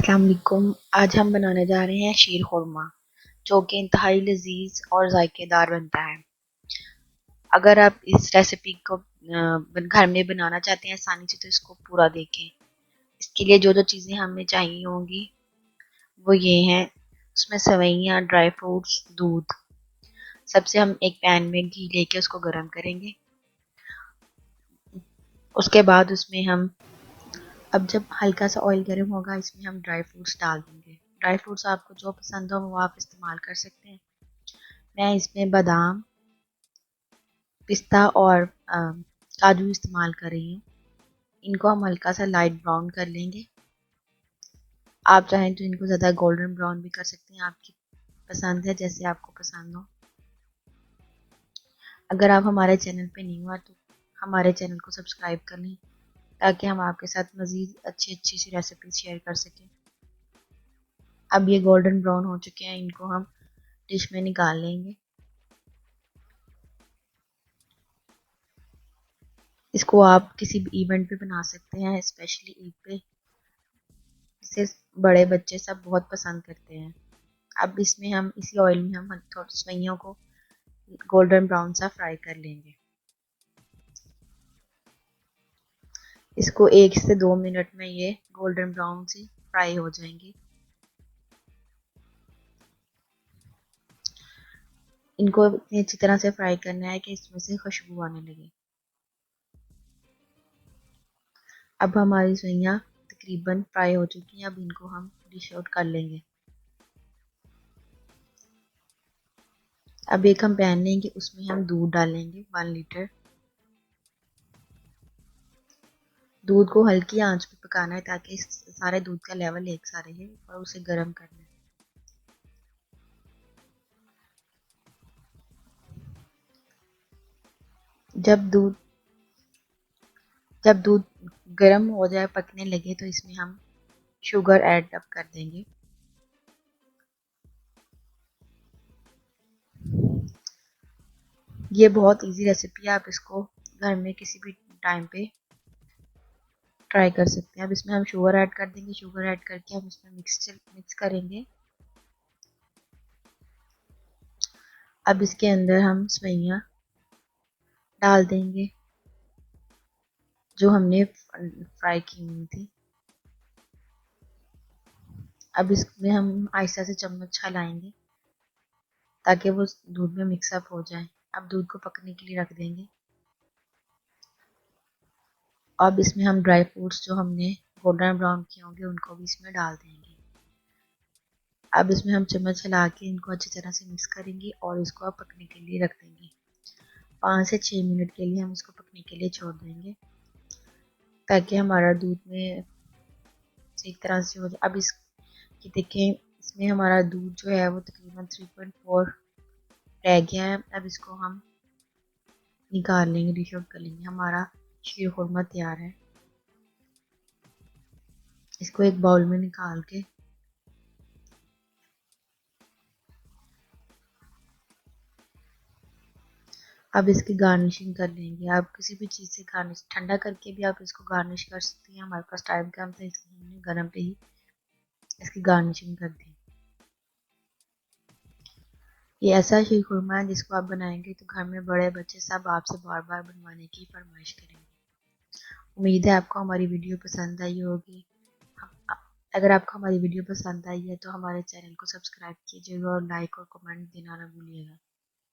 अस्सलाम वालेकुम। आज हम बनाने जा रहे हैं शीर खुरमा, जो कि इंतहाई लजीज और जायकेदार बनता है। अगर आप इस रेसिपी को घर में बनाना चाहते हैं आसानी से, तो इसको पूरा देखें। इसके लिए जो जो चीज़ें हमें चाहिए होंगी वो ये हैं। उसमें सेवइयाँ, ड्राई फ्रूट्स, दूध। सबसे हम एक पैन में घी लेके उसको गर्म करेंगे। उसके बाद उसमें हम जब हल्का सा ऑयल गर्म होगा, इसमें हम ड्राई फ्रूट्स डाल देंगे। ड्राई फ्रूट्स आपको जो पसंद हो वो आप इस्तेमाल कर सकते हैं। मैं इसमें बादाम, पिस्ता और काजू इस्तेमाल कर रही हूँ। इनको हम हल्का सा लाइट ब्राउन कर लेंगे। आप चाहें तो इनको ज़्यादा गोल्डन ब्राउन भी कर सकते हैं, आपकी पसंद है, जैसे आपको पसंद हो। अगर आप हमारे चैनल पे नहीं हुआ तो हमारे चैनल को सब्सक्राइब कर लें, ताकि हम आपके साथ मज़ीद अच्छी अच्छी सी रेसिपी शेयर कर सकें। अब ये गोल्डन ब्राउन हो चुके हैं, इनको हम डिश में निकाल लेंगे। इसको आप किसी भी इवेंट पे बना सकते हैं, स्पेशली ईद पे, जिसे बड़े बच्चे सब बहुत पसंद करते हैं। अब इसमें हम इसी ऑयल में हम थोड़ी सेवइयों को गोल्डन ब्राउन सा फ्राई कर लेंगे। इसको 1 से 2 मिनट में ये गोल्डन ब्राउन सी फ्राई हो जाएंगी। इनको इतनी अच्छी तरह से फ्राई करना है कि इसमें से खुशबू आने लगे। अब हमारी सेवइयाँ तकरीबन फ्राई हो चुकी हैं। अब इनको हम डिश आउट कर लेंगे। अब एक हम पैन लेंगे, उसमें हम दूध डालेंगे 1 लीटर। दूध को हल्की आंच पे पकाना है, ताकि सारे दूध का लेवल एक सा रहे, और उसे गर्म करना है। जब दूध गर्म हो जाए, पकने लगे, तो इसमें हम शुगर ऐड अप कर देंगे। ये बहुत इजी रेसिपी है, आप इसको घर में किसी भी टाइम पे ट्राई कर सकते हैं। अब इसमें हम शुगर ऐड कर देंगे। शुगर ऐड करके हम इसमें मिक्स करेंगे। अब इसके अंदर हम सेवइयाँ डाल देंगे जो हमने फ्राई की हुई थी। अब इसमें हम आहिस्ता से चम्मच हिलाएंगे, ताकि वो दूध में मिक्सअप हो जाए। अब दूध को पकने के लिए रख देंगे। अब इसमें हम ड्राई फ्रूट्स जो हमने गोल्डन ब्राउन किए होंगे, उनको भी इसमें डाल देंगे। अब इसमें हम चम्मच हिला के इनको अच्छी तरह से मिक्स करेंगे और इसको अब पकने के लिए रख देंगे। 5 से 6 मिनट के लिए हम इसको पकने के लिए छोड़ देंगे, ताकि हमारा दूध में सही तरह से हो जाए। अब इसकी देखें, इसमें हमारा दूध जो है वो तकरीबन 3.4 रह गया है। अब इसको हम निकाल लेंगे, डिश आउट कर लेंगे। हमारा शीर खुरमा तैयार है। इसको एक बाउल में निकाल के अब इसकी गार्निशिंग कर लेंगे। आप किसी भी चीज़ से गार्निश ठंडा करके भी आप इसको गार्निश कर सकते हैं। हमारे पास टाइम कम था, इसलिए हमने गर्म पे ही इसकी गार्निशिंग कर दी। ये ऐसा शीर खुरमा है जिसको आप बनाएंगे तो घर में बड़े बच्चे सब आपसे बार बार बनवाने की फरमाइश करेंगे। उम्मीद है आपको हमारी वीडियो पसंद आई होगी। अगर आपको हमारी वीडियो पसंद आई है तो हमारे चैनल को सब्सक्राइब कीजिएगा और लाइक और कमेंट देना ना भूलिएगा।